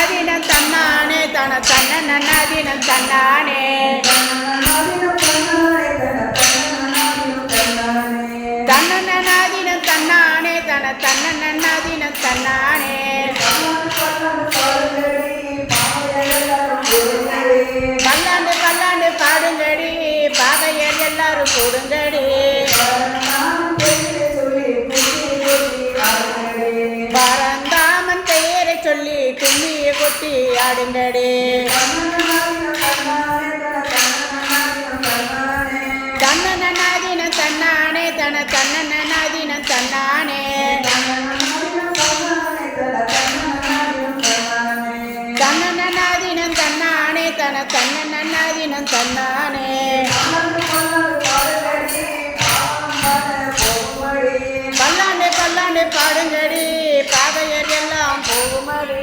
நன்னாதினம் தன்னானே தன தன்ன நன்னாதினம் தன்னானே தன்ன நன்னாதினம் தன்னானே தன தன்ன நன்னாதினம் தன்னானே பல்லாண்டு பல்லாண்டு பாடுங்கடி பாகையர் எல்லாரும் கூடுங்கடி பரந்தாமன் பெயரை சொல்லி கும்மிய கொட்டி ஆடுங்கடி தன்ன நன்னாதினம் தன்னானே தன தன்ன நன்னாதினம் தன்னானே தன்ன நன்னாதினம் தன்னானே தன தன்ன நன்னாதினம் தன்னானே பல்லாண்டு பல்லாண்டு பாடுங்கடி பாதையர் எல்லாம் போகுமடி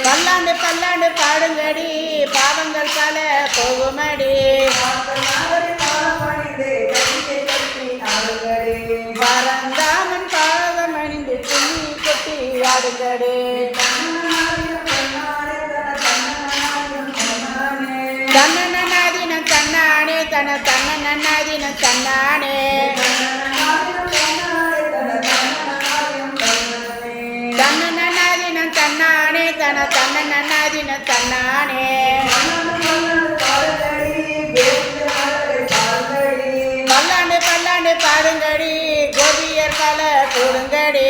பல்லாண்டு பல்லாண்டு பாடுங்கடி பாவங்கள் பல போகுமடி பரந்தாமன் பாதம் அணிந்து துணி கொட்டி ஆடுங்கடி தன்ன நன்னாதினம் தன்னானே தன தன்ன நன்னாதினம் தன்னானே தன்ன நன்னாதினம் தன்னானே தன தன்ன நன்னாதினம் தன்னானே பல்லாண்டு பல்லாண்டு பாடுங்கடி கோபியர் பல கூடுங்கடி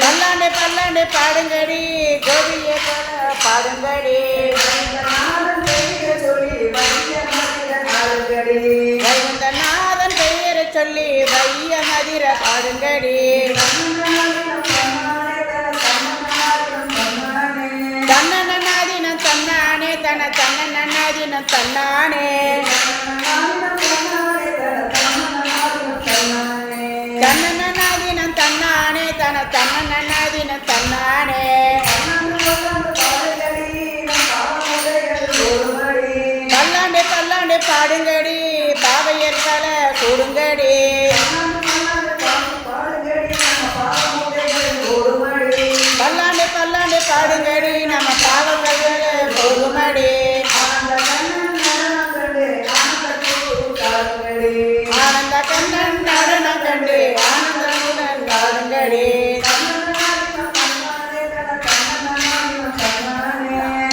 பல்லாண்டு பல்லாண்டு பாடுங்கடி கோபியர் பல பாடுங்கடி வைகுந்தநாதன் பெயரை சொல்லி வைய மதிர பாடுங்கடி தன்ன நன்னாதினம் தன்னானே தன தன்ன நன்னாதினம் தன்னானே தன்ன நன்னாதினம் தன்னானே தன தன்ன நன்னாதினம் தன்னானே பல்லாண்டு பல்லாண்டு பாடுங்கடி பாவையர் பல கூடுங்கடி பல்லாண்டு பல்லாண்டு பாடுங்கடி நம்ம பாவங்கள் போகுமடி ஆனந்த கண்ணன் நடனம் கண்டு ஆனந்தமுடன் பாடுங்கடி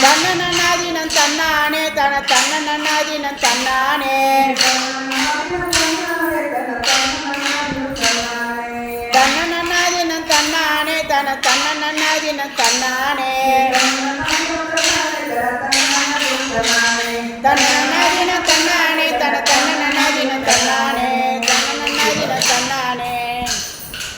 தன்ன நன்னாதினம் தன்னானே தன தன்ன நன்னாதினம் தன்னானே தன்ன நன்னாதினம் தன்னானே தன தன்ன நன்னாதினம் தன்னானே